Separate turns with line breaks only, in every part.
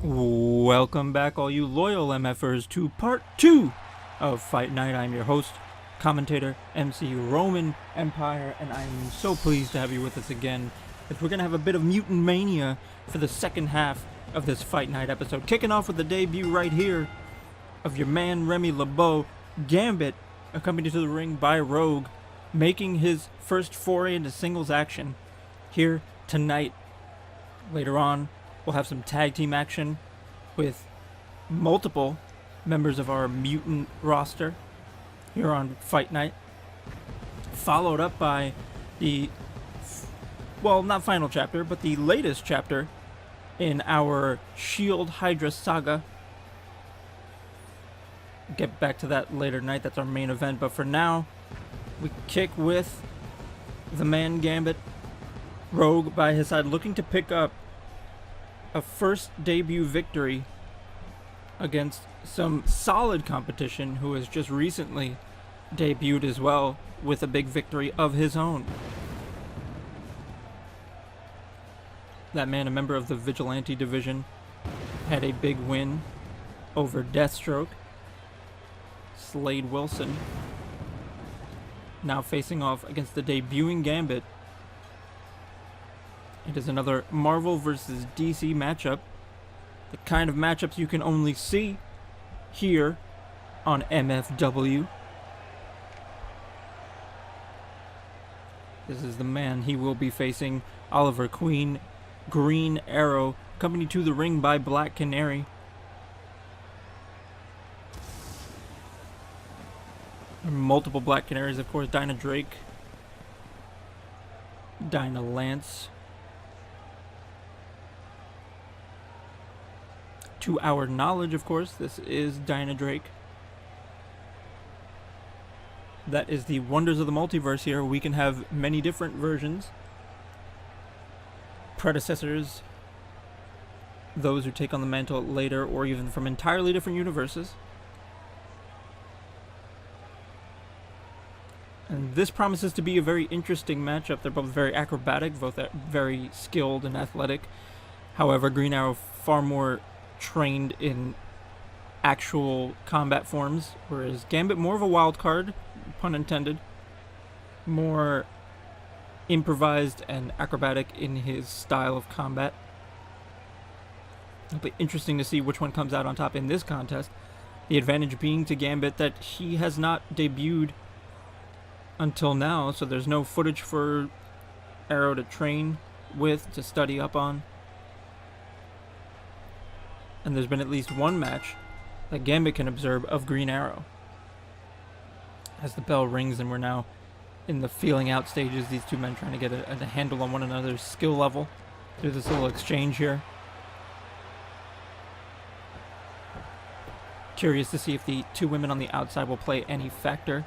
Welcome back, all you loyal MFers, to part 2 of Fight Night. I'm your host, commentator, MC Roman Empire, and I'm so pleased to have you with us again, as we're going to have a bit of mutant mania for the second half of this Fight Night episode. Kicking off with the debut right here of your man Remy LeBeau, Gambit, accompanied to the ring by Rogue, making his first foray into singles action here tonight. Later on, we'll have some tag team action with multiple members of our mutant roster here on Fight Night, followed up by the, well, not final chapter, but the latest chapter in our S.H.I.E.L.D. HYDRA saga. Get back to that later tonight. That's our main event, but for now, we kick with the man Gambit, Rogue by his side, looking to pick up a first debut victory against some solid competition who has just recently debuted as well with a big victory of his own. That man, a member of the Vigilante division, had a big win over Deathstroke. Slade Wilson now facing off against the debuting Gambit. It is another Marvel versus DC matchup. The kind of matchups you can only see here on MFW. This is the man. He will be facing Oliver Queen, Green Arrow, accompanied to the ring by Black Canary. Multiple Black Canaries, of course. Dinah Drake, Dinah Lance. To our knowledge, of course, this is Dinah Drake. That is the wonders of the multiverse here. We can have many different versions, predecessors, those who take on the mantle later, or even from entirely different universes. And this promises to be a very interesting matchup. They're both very acrobatic, both very skilled and athletic. However, Green Arrow far more trained in actual combat forms, whereas Gambit more of a wild card, pun intended, more improvised and acrobatic in his style of combat. It'll be interesting to see which one comes out on top in this contest. The advantage being to Gambit that he has not debuted until now, so there's no footage for Arrow to train with, to study up on. And there's been at least one match that Gambit can observe of Green Arrow. As the bell rings and we're now in the feeling out stages, these two men trying to get a handle on one another's skill level through this little exchange here. Curious to see if the two women on the outside will play any factor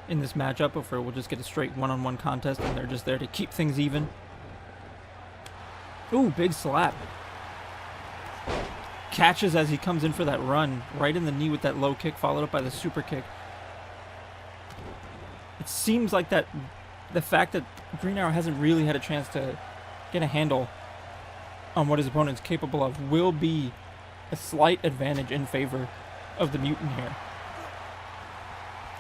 in this matchup, or if we'll just get a straight one-on-one contest and they're just there to keep things even. Ooh, big slap. Catches as he comes in for that run, right in the knee with that low kick, followed up by the super kick. It seems like that the fact that Green Arrow hasn't really had a chance to get a handle on what his opponent's capable of will be a slight advantage in favor of the mutant here.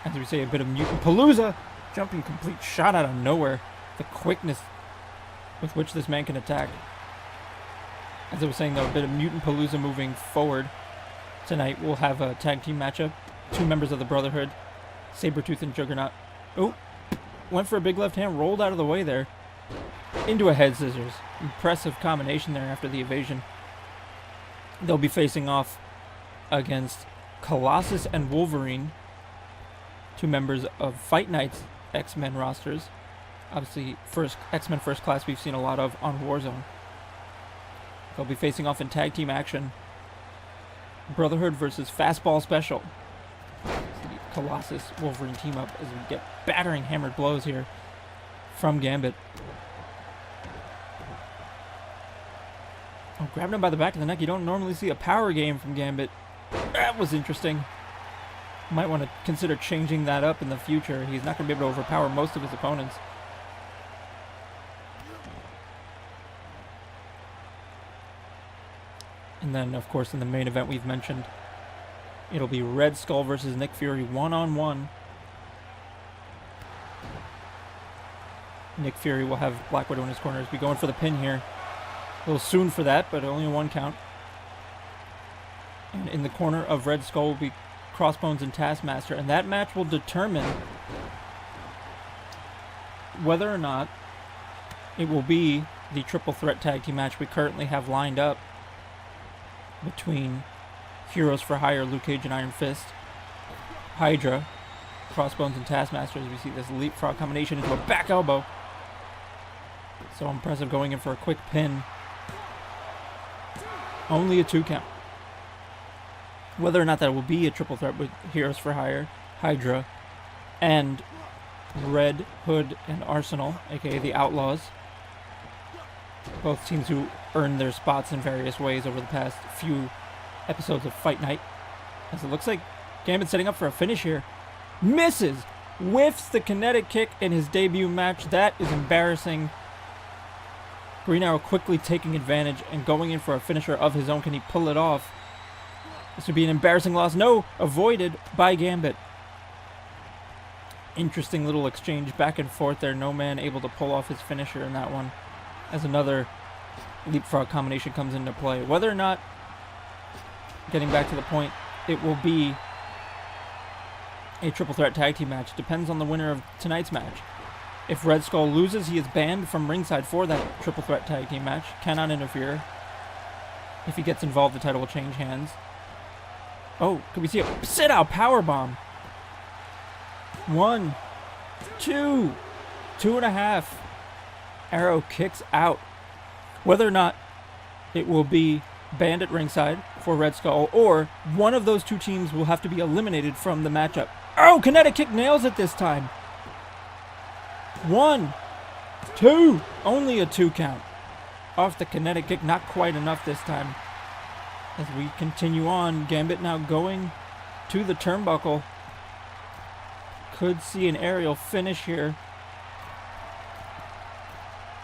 As we say, a bit of mutant palooza, jumping complete shot out of nowhere. The quickness with which this man can attack. As I was saying, though, a bit of mutant palooza moving forward. Tonight we'll have a tag team matchup. Two members of the Brotherhood, Sabertooth and Juggernaut. Oh, went for a big left hand, rolled out of the way there. Into a head scissors. Impressive combination there after the evasion. They'll be facing off against Colossus and Wolverine, two members of Fight Night's X-Men rosters. Obviously, X-Men First Class we've seen a lot of on Warzone. They'll be facing off in tag team action. Brotherhood versus Fastball Special. The Colossus Wolverine team up as we get battering hammered blows here from Gambit. Oh, grabbing him by the back of the neck. You don't normally see a power game from Gambit. That was interesting. Might want to consider changing that up in the future. He's not going to be able to overpower most of his opponents. And then, of course, in the main event we've mentioned, it'll be Red Skull versus Nick Fury one-on-one. Nick Fury will have Black Widow in his corner as we go in for the pin here. A little soon for that, but only a 1 count. And in the corner of Red Skull will be Crossbones and Taskmaster, and that match will determine whether or not it will be the triple threat tag team match we currently have lined up between Heroes for Hire, Luke Cage and Iron Fist, HYDRA, Crossbones and Taskmaster, as we see this leapfrog combination into a back elbow. So impressive, going in for a quick pin. Only a 2 count. Whether or not that will be a triple threat with Heroes for Hire, HYDRA, and Red Hood and Arsenal, aka the Outlaws. Both teams who earned their spots in various ways over the past few episodes of Fight Night. As it looks like Gambit setting up for a finish here. Misses! Whiffs the kinetic kick in his debut match. That is embarrassing. Green Arrow quickly taking advantage and going in for a finisher of his own. Can he pull it off? This would be an embarrassing loss. No! Avoided by Gambit. Interesting little exchange back and forth there. No man able to pull off his finisher in that one, as another leapfrog combination comes into play. Whether or not, getting back to the point, it will be a triple threat tag team match depends on the winner of tonight's match. If Red Skull loses, he is banned from ringside for that triple threat tag team match. Cannot interfere. If he gets involved, the title will change hands. Oh, could we see a sit-out powerbomb? 1, 2, 2.5. Arrow kicks out. Whether or not it will be banned at ringside for Red Skull, or one of those two teams will have to be eliminated from the matchup. Oh, kinetic kick nails it this time. 1, 2. Only a 2 count. Off the kinetic kick, not quite enough this time. As we continue on, Gambit now going to the turnbuckle. Could see an aerial finish here.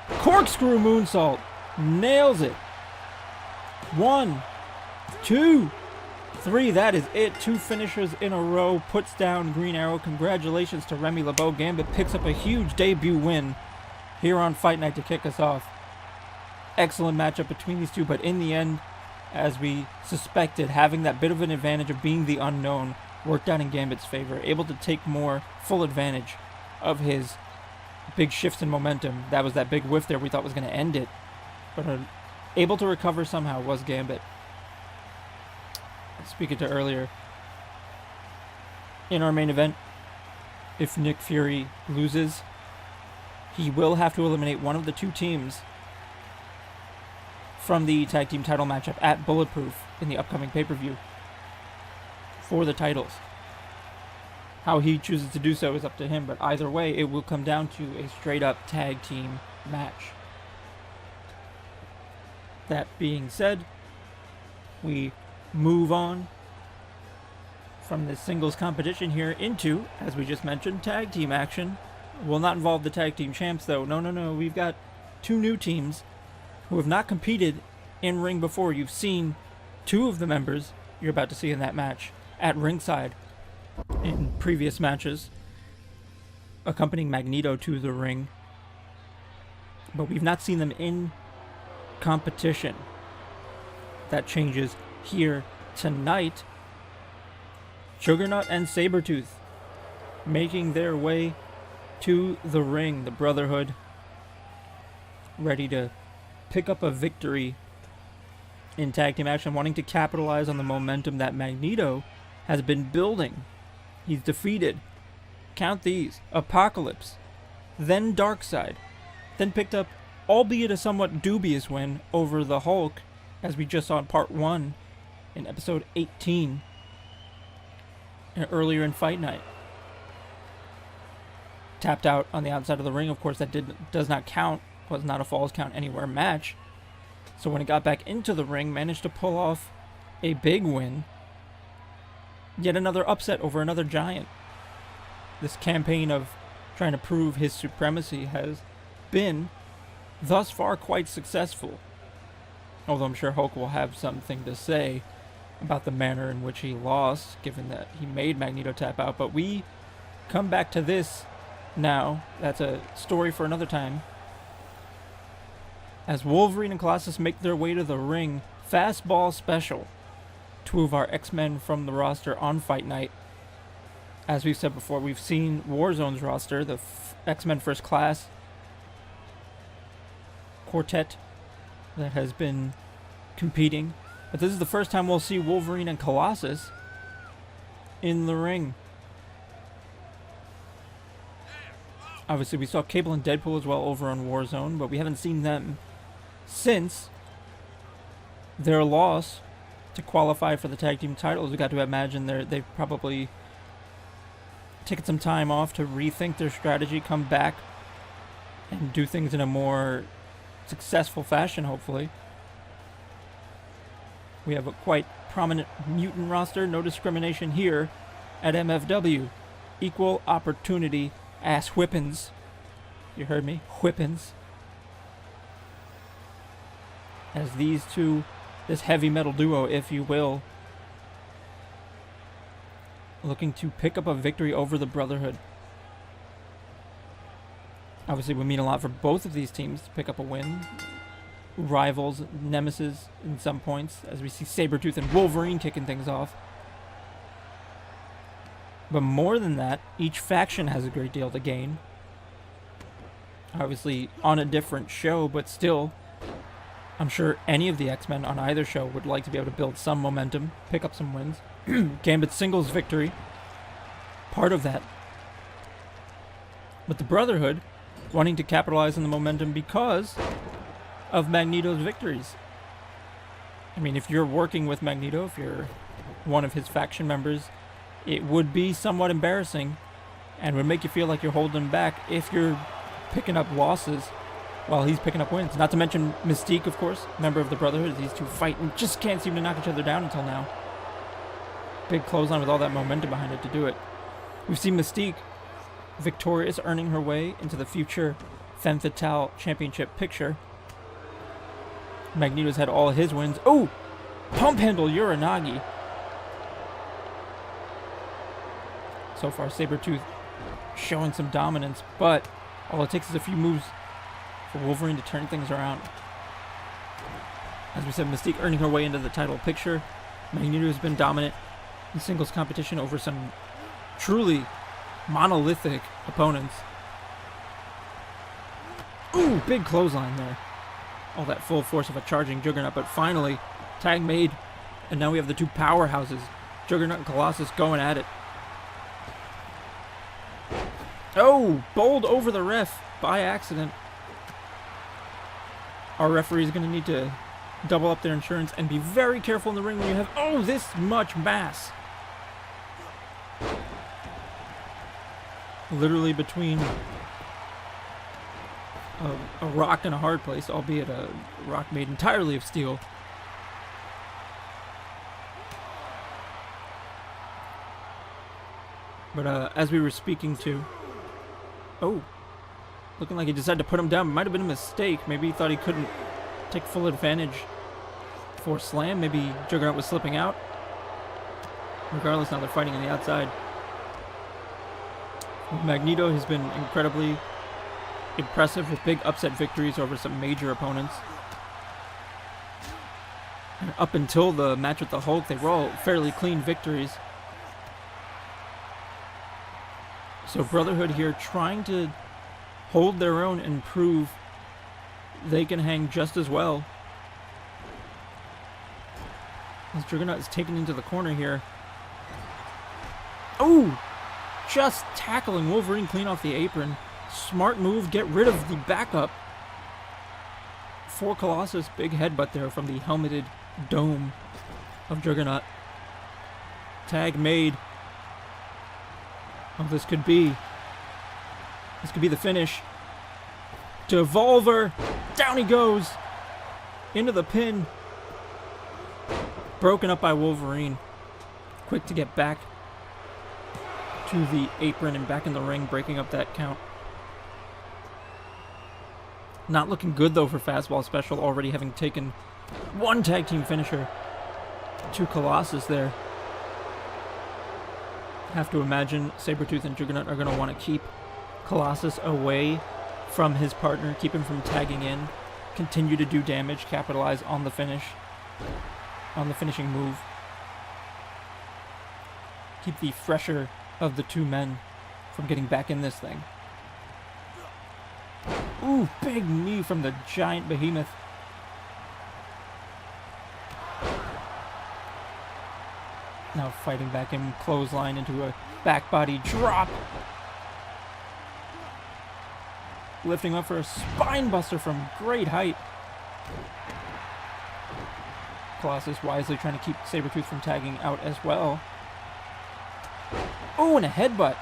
Corkscrew moonsault. Nails it. 1, 2, 3. That is it. 2 finishers in a row. Puts down Green Arrow. Congratulations to Remy LeBeau. Gambit picks up a huge debut win here on Fight Night to kick us off. Excellent matchup between these two, but in the end, as we suspected, having that bit of an advantage of being the unknown worked out in Gambit's favor. Able to take more full advantage of his big shifts in momentum. That was that big whiff there we thought was going to end it. But able to recover somehow was Gambit. Speaking to earlier, in our main event, if Nick Fury loses, he will have to eliminate one of the two teams from the tag team title matchup at Bulletproof in the upcoming pay-per-view for the titles. How he chooses to do so is up to him, but either way, it will come down to a straight-up tag team match. That being said, we move on from this singles competition here into, as we just mentioned, tag team action. Will not involve the tag team champs, though. No. We've got 2 new teams who have not competed in ring before. You've seen 2 of the members you're about to see in that match at ringside in previous matches, accompanying Magneto to the ring, but we've not seen them in competition. That changes here tonight. Juggernaut and Sabertooth making their way to the ring. The Brotherhood ready to pick up a victory in tag team action, wanting to capitalize on the momentum that Magneto has been building. He's defeated, count these, Apocalypse, then Darkseid, then picked up, albeit a somewhat dubious win, over the Hulk, as we just saw in part 1 in episode 18 and earlier in Fight Night. Tapped out on the outside of the ring, of course, that does not count, was not a Falls Count Anywhere match. So when he got back into the ring, managed to pull off a big win. Yet another upset over another giant. This campaign of trying to prove his supremacy has been, thus far, quite successful. Although I'm sure Hulk will have something to say about the manner in which he lost, given that he made Magneto tap out. But we come back to this now. That's a story for another time. As Wolverine and Colossus make their way to the ring, Fastball Special, 2 of our X-Men from the roster on Fight Night. As we've said before, we've seen Warzone's roster, the X-Men First Class quartet that has been competing. But this is the first time we'll see Wolverine and Colossus in the ring. Obviously, we saw Cable and Deadpool as well over on Warzone, but we haven't seen them since their loss to qualify for the tag team titles. We got to imagine they've probably taken some time off to rethink their strategy, come back, and do things in a more successful fashion, hopefully. We have a quite prominent mutant roster. No discrimination here at MFW. Equal opportunity ass whippins. You heard me? Whippins. As these two, this heavy metal duo, if you will, looking to pick up a victory over the Brotherhood. Obviously, would mean a lot for both of these teams to pick up a win. Rivals, nemesis in some points, as we see Sabertooth and Wolverine kicking things off. But more than that, each faction has a great deal to gain. Obviously, on a different show, but still, I'm sure any of the X-Men on either show would like to be able to build some momentum, pick up some wins. Gambit's singles victory, part of that. But the Brotherhood wanting to capitalize on the momentum because of Magneto's victories. I mean, if you're working with Magneto, if you're one of his faction members, it would be somewhat embarrassing and would make you feel like you're holding him back if you're picking up losses while he's picking up wins. Not to mention Mystique, of course, member of the Brotherhood. These two fight and just can't seem to knock each other down until now. Big clothesline with all that momentum behind it to do it. We've seen Mystique victorious, earning her way into the future Femme Fatale championship picture. Magneto's had all his wins. Oh! Pump handle Uranagi. So far, Sabertooth showing some dominance, but all it takes is a few moves for Wolverine to turn things around. As we said, Mystique earning her way into the title picture. Magneto has been dominant in singles competition over some truly monolithic opponents. Ooh, big clothesline there. All that full force of a charging Juggernaut, but finally, tag made, and now we have the two powerhouses, Juggernaut and Colossus, going at it. Oh, bowled over the ref by accident. Our referee is going to need to double up their insurance and be very careful in the ring when you have, this much mass. Literally between a rock and a hard place, albeit a rock made entirely of steel. But as we were speaking to, looking like he decided to put him down. Might have been a mistake. Maybe he thought he couldn't take full advantage for slam. Maybe Juggernaut was slipping out. Regardless, now they're fighting on the outside. Magneto has been incredibly impressive with big upset victories over some major opponents. And up until the match with the Hulk, they were all fairly clean victories. So Brotherhood here trying to hold their own and prove they can hang just as well. As Juggernaut is taken into the corner here. Just tackling Wolverine clean off the apron. Smart move, get rid of the backup for Colossus. Big headbutt there from the helmeted dome of Juggernaut. Tag made. This could be the finish. Devolver. Down he goes. Into the pin. Broken up by Wolverine. Quick to get back to the apron and back in the ring, breaking up that count. Not looking good though for Fastball Special, already having taken One tag team finisher to Colossus there. Have to imagine Sabertooth and Juggernaut are going to want to keep Colossus away from his partner, keep him from tagging in, continue to do damage, capitalize on the finish, on the finishing move. Keep the fresher of the two men from getting back in this thing. Ooh, big knee from the giant behemoth. Now fighting back in, clothesline into a back body drop. Lifting up for a spine buster from great height. Colossus wisely trying to keep Sabertooth from tagging out as well. Oh, and a headbutt.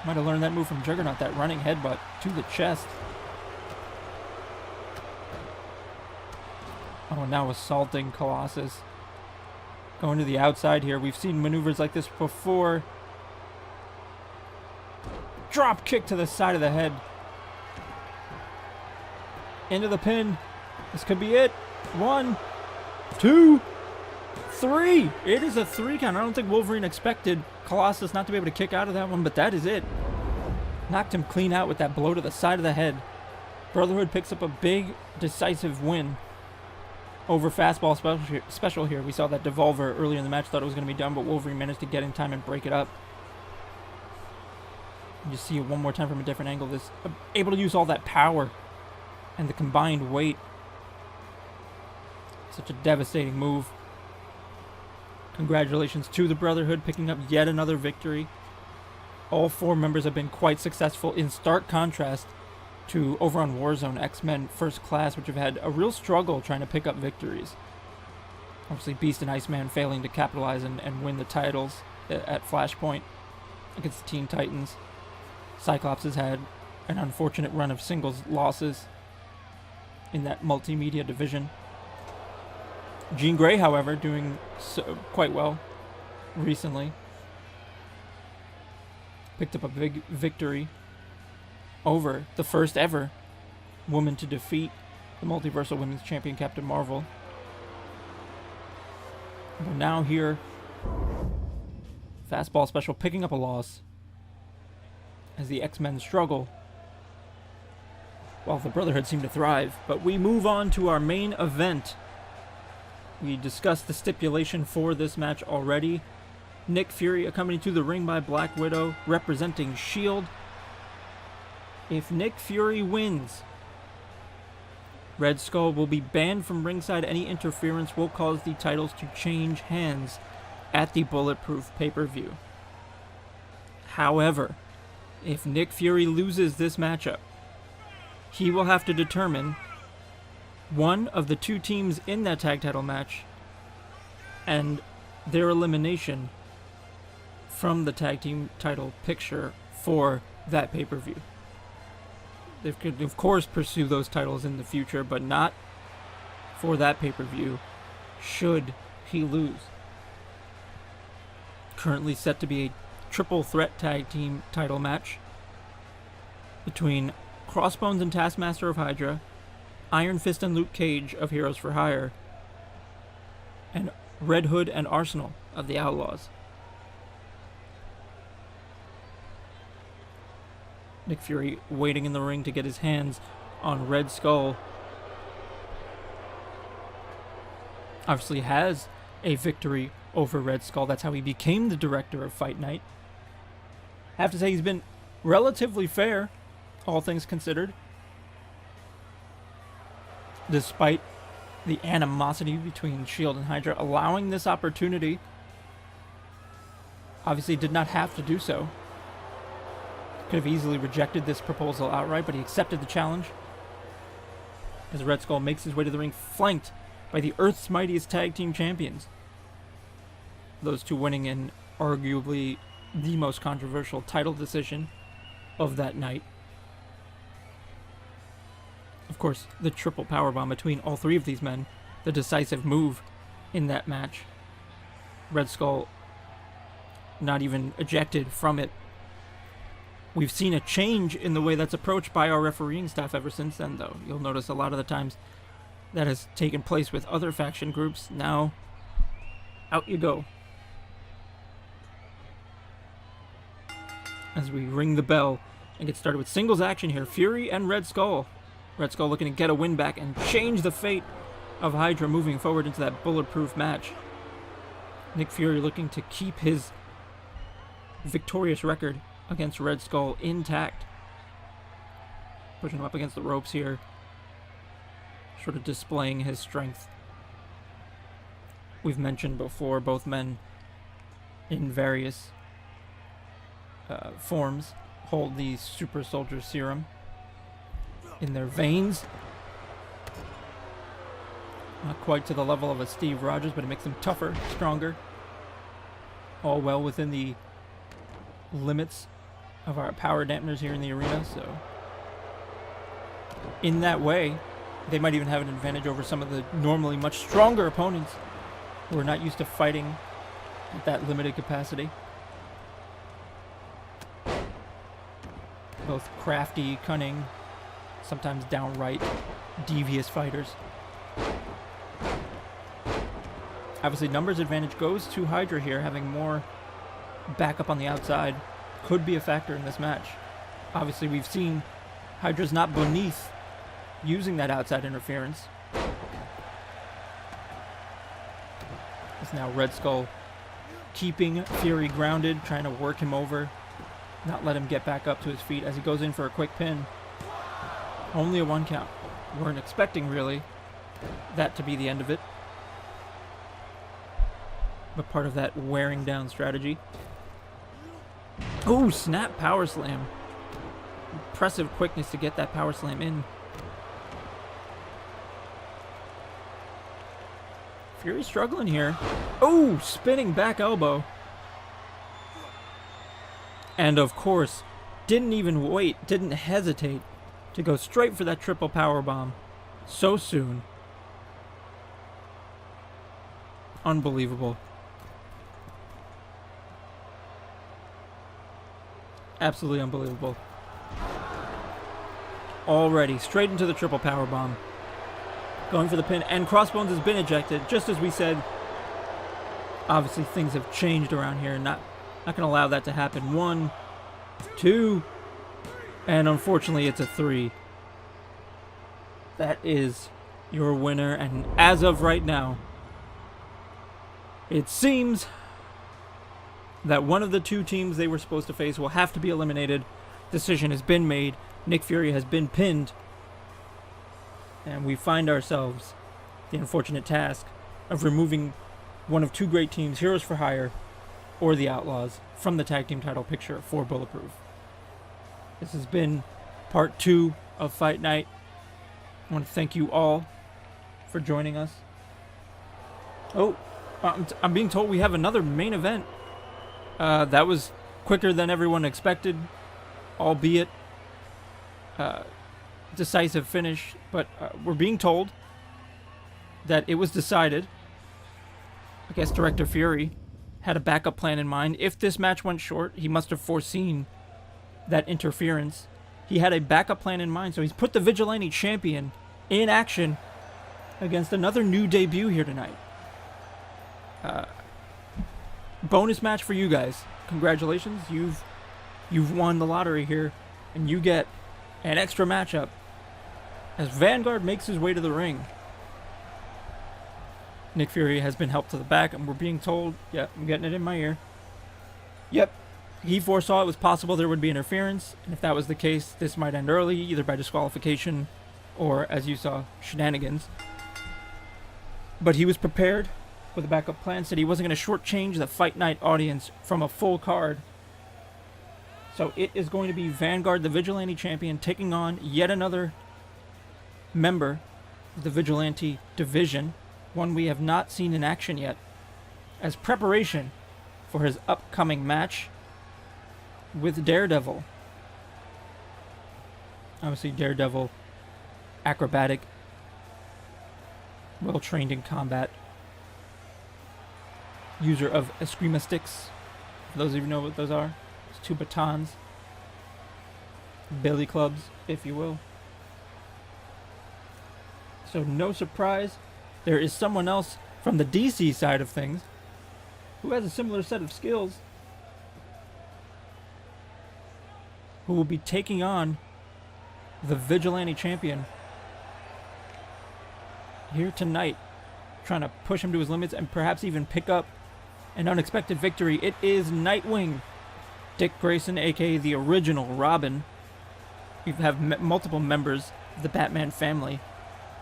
Might have learned that move from Juggernaut, that running headbutt to the chest. Oh, now assaulting Colossus. Going to the outside here. We've seen maneuvers like this before. Drop kick to the side of the head. Into the pin. This could be it. 1, 2, 3. It is a 3 count. I don't think Wolverine expected Colossus not to be able to kick out of that one, but that is it. Knocked him clean out with that blow to the side of the head. Brotherhood picks up a big, decisive win over Fastball Special here. We saw that Devolver earlier in the match, thought it was going to be done, but Wolverine managed to get in time and break it up. You see it one more time from a different angle. This able to use all that power and the combined weight. Such a devastating move. Congratulations to the Brotherhood picking up yet another victory. All 4 members have been quite successful, in stark contrast to over on Warzone X-Men First Class, which have had a real struggle trying to pick up victories. Obviously Beast and Iceman failing to capitalize and win the titles at Flashpoint against the Teen Titans. Cyclops has had an unfortunate run of singles losses in that multimedia division. Jean Grey, however, doing quite well recently. Picked up a big victory over the first ever woman to defeat the Multiversal Women's Champion, Captain Marvel. But now here, Fastball Special picking up a loss as the X-Men struggle while the Brotherhood seem to thrive. But we move on to our main event. We discussed the stipulation for this match already. Nick Fury accompanied to the ring by Black Widow representing S.H.I.E.L.D. If Nick Fury wins, Red Skull will be banned from ringside. Any interference will cause the titles to change hands at the Bulletproof pay-per-view. However, if Nick Fury loses this matchup, he will have to determine one of the 2 teams in that tag title match and their elimination from the tag team title picture for that pay-per-view. They could, of course, pursue those titles in the future, but not for that pay-per-view should he lose. Currently set to be a triple threat tag team title match between Crossbones and Taskmaster of HYDRA, Iron Fist and Luke Cage of Heroes for Hire, and Red Hood and Arsenal of the Outlaws. Nick Fury waiting in the ring to get his hands on Red Skull. Obviously has a victory over Red Skull. That's how he became the director of Fight Night. I have to say he's been relatively fair, all things considered. Despite the animosity between S.H.I.E.L.D. and HYDRA, allowing this opportunity. Obviously did not have to do so. Could have easily rejected this proposal outright, but he accepted the challenge. As Red Skull makes his way to the ring, flanked by the Earth's Mightiest Tag Team Champions. Those 2 winning in arguably the most controversial title decision of that night. Of course, the triple powerbomb between all 3 of these men, the decisive move in that match. Red Skull not even ejected from it. We've seen a change in the way that's approached by our refereeing staff ever since then, though. You'll notice a lot of the times that has taken place with other faction groups. Now, out you go. As we ring the bell and get started with singles action here. Fury and Red Skull. Red Skull looking to get a win back and change the fate of HYDRA moving forward into that bulletproof match. Nick Fury looking to keep his victorious record against Red Skull intact. Pushing him up against the ropes here. Sort of displaying his strength. We've mentioned before, both men in various forms hold the super soldier serum in their veins. Not quite to the level of a Steve Rogers, but it makes them tougher, stronger. All well within the limits of our power dampeners here in the arena, so in that way, they might even have an advantage over some of the normally much stronger opponents who are not used to fighting at that limited capacity. Both crafty, cunning, sometimes downright devious fighters. Obviously, numbers advantage goes to HYDRA here. Having more backup on the outside could be a factor in this match. Obviously, we've seen HYDRA's not beneath using that outside interference. It's now Red Skull keeping Fury grounded, trying to work him over, not let him get back up to his feet as he goes in for a quick pin. Only a 1 count. Weren't expecting, really, that to be the end of it, but part of that wearing down strategy. Oh, snap power slam. Impressive quickness to get that power slam in. Fury struggling here. Oh, spinning back elbow. And of course, didn't even wait, didn't hesitate to go straight for that triple power bomb so soon. Unbelievable. Absolutely unbelievable. Already straight into the triple power bomb. Going for the pin, and Crossbones has been ejected, just as we said. Obviously, things have changed around here. Not going to allow that to happen. 1, 2, and unfortunately, it's a 3. That is your winner, and as of right now, it seems that one of the two teams they were supposed to face will have to be eliminated. Decision has been made. Nick Fury has been pinned. And we find ourselves the unfortunate task of removing one of two great teams, Heroes for Hire or the Outlaws, from the tag team title picture for Bulletproof. This has been part 2 of Fight Night. I want to thank you all for joining us. Oh, I'm being told we have another main event. That was quicker than everyone expected, albeit decisive finish, but we're being told that it was decided. I guess Director Fury had a backup plan in mind. If this match went short, he must have foreseen that interference. He had a backup plan in mind, so he's put the Vigilante Champion in action against another new debut here tonight. Bonus match for you guys. Congratulations, you've won the lottery here, and you get an extra matchup as Vanguard makes his way to the ring. Nick Fury has been helped to the back, and we're being told, yep, I'm getting it in my ear. Yep, he foresaw it was possible there would be interference, and if that was the case, this might end early, either by disqualification or, as you saw, shenanigans. But he was prepared with a backup plan, said he wasn't going to shortchange the Fight Night audience from a full card. So it is going to be Vanguard, the Vigilante Champion, taking on yet another member of the Vigilante division, one we have not seen in action yet, as preparation for his upcoming match with Daredevil. Obviously, Daredevil, acrobatic, well trained in combat, user of Eskrima sticks. For those of you who know what those are, it's 2 batons, billy clubs, if you will. So no surprise, there is someone else from the DC side of things who has a similar set of skills who will be taking on the Vigilante Champion here tonight, trying to push him to his limits and perhaps even pick up an unexpected victory. It is Nightwing, Dick Grayson, aka the original Robin. We have multiple members of the Batman family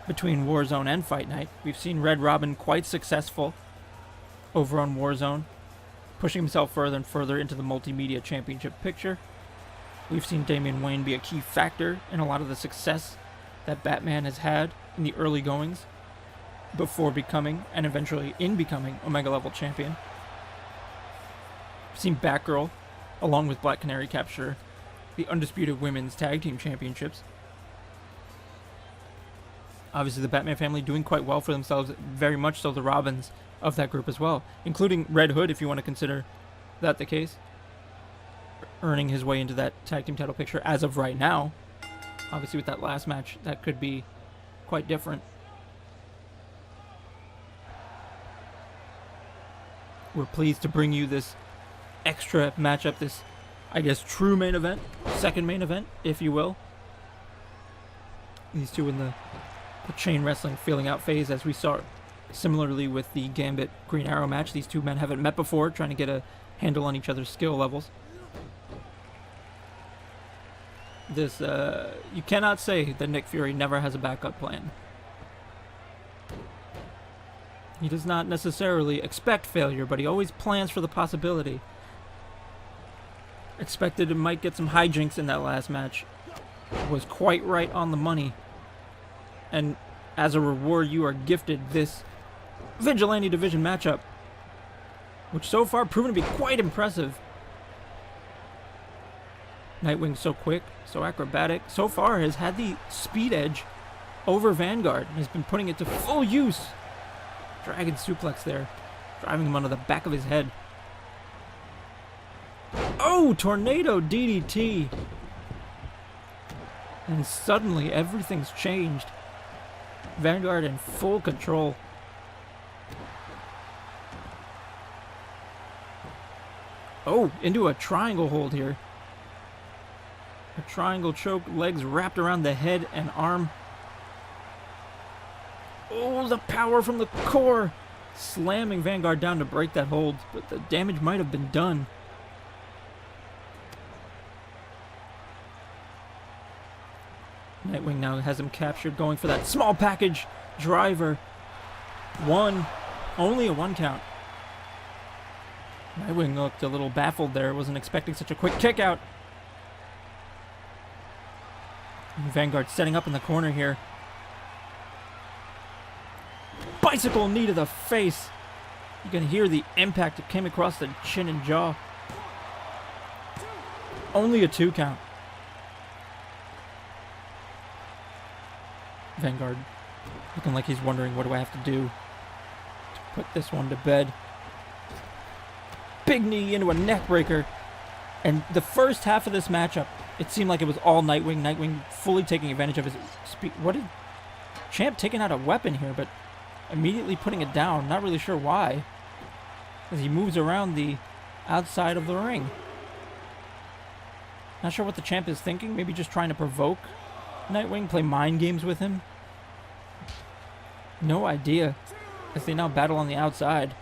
between Warzone and Fight Night. We've seen Red Robin quite successful over on Warzone, pushing himself further and further into the multimedia championship picture. We've seen Damian Wayne be a key factor in a lot of the success that Batman has had in the early goings before becoming, and eventually in becoming, Omega level champion. We've seen Batgirl, along with Black Canary, capture the Undisputed Women's Tag Team Championships. Obviously, the Batman family doing quite well for themselves, very much so the Robins of that group as well, including Red Hood, if you want to consider that the case, earning his way into that tag team title picture as of right now. Obviously, with that last match, that could be quite different. We're pleased to bring you this extra matchup, this, I guess, true main event, second main event, if you will. These two in the chain wrestling feeling out phase, as we saw similarly with the Gambit Green Arrow match. These two men haven't met before, trying to get a handle on each other's skill levels. This, you cannot say that Nick Fury never has a backup plan. He does not necessarily expect failure, but he always plans for the possibility. Expected it might get some hijinks in that last match. Was quite right on the money. And as a reward, you are gifted this Vigilante Division matchup, which so far proven to be quite impressive. Nightwing so quick, so acrobatic, so far has had the speed edge over Vanguard and has been putting it to full use. Dragon suplex there, driving him onto the back of his head. Oh, tornado DDT. And suddenly everything's changed. Vanguard in full control. Oh, into a triangle hold here. A triangle choke, legs wrapped around the head and arm. Oh, the power from the core. Slamming Vanguard down to break that hold, but the damage might have been done. Nightwing now has him captured, going for that small package driver. Only a one count. Nightwing looked a little baffled there, wasn't expecting such a quick kick out. And Vanguard setting up in the corner here. Bicycle knee to the face. You can hear the impact. It came across the chin and jaw. Only a 2 count. Vanguard looking like he's wondering, what do I have to do to put this one to bed? Big knee into a neck breaker. And the first half of this matchup, it seemed like it was all Nightwing. Nightwing fully taking advantage of his speed. What did Champ taking out a weapon here, but immediately putting it down. Not really sure why, as he moves around the outside of the ring. Not sure what the Champ is thinking. Maybe just trying to provoke Nightwing, play mind games with him. No idea, as they now battle on the outside.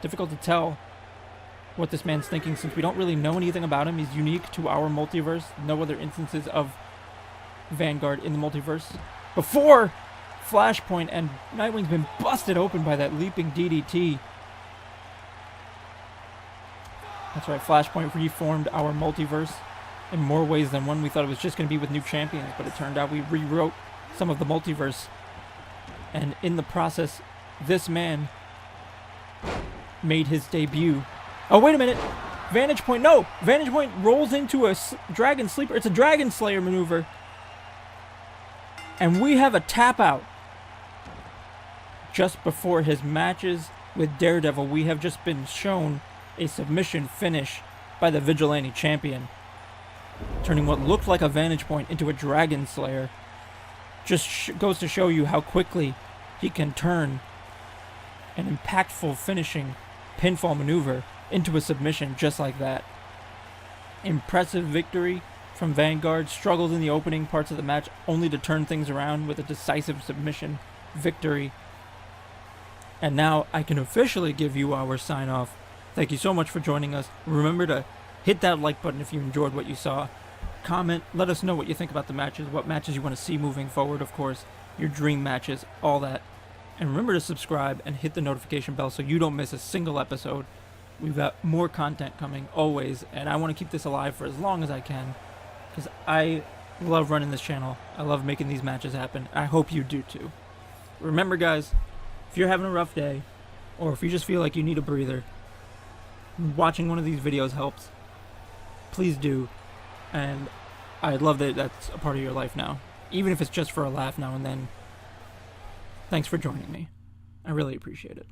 Difficult to tell what this man's thinking, since we don't really know anything about him. He's unique to our multiverse. No other instances of Vanguard in the multiverse before Flashpoint, and Nightwing's been busted open by that leaping DDT. That's right, Flashpoint reformed our multiverse in more ways than one. We thought it was just going to be with new champions, but it turned out we rewrote some of the multiverse. And in the process, this man made his debut. Oh, wait a minute. Vantage Point. No. Vantage Point rolls into a Dragon Sleeper. It's a Dragon Slayer maneuver. And we have a tap out. Just before his matches with Daredevil, we have just been shown a submission finish by the Vigilante Champion, turning what looked like a Vantage Point into a Dragon Slayer. just goes to show you how quickly he can turn an impactful finishing pinfall maneuver into a submission just like that. Impressive victory from Vanguard. Struggled in the opening parts of the match only to turn things around with a decisive submission victory. And now I can officially give you our sign off. Thank you so much for joining us. Remember to hit that like button if you enjoyed what you saw. Comment, let us know what you think about the matches, what matches you want to see moving forward, of course, your dream matches, all that. And remember to subscribe and hit the notification bell so you don't miss a single episode. We've got more content coming, always, and I want to keep this alive for as long as I can, because I love running this channel. I love making these matches happen. I hope you do too. Remember, guys, if you're having a rough day, or if you just feel like you need a breather, watching one of these videos helps. Please do. And I'd love that that's a part of your life now, even if it's just for a laugh now and then. Thanks for joining me. I really appreciate it.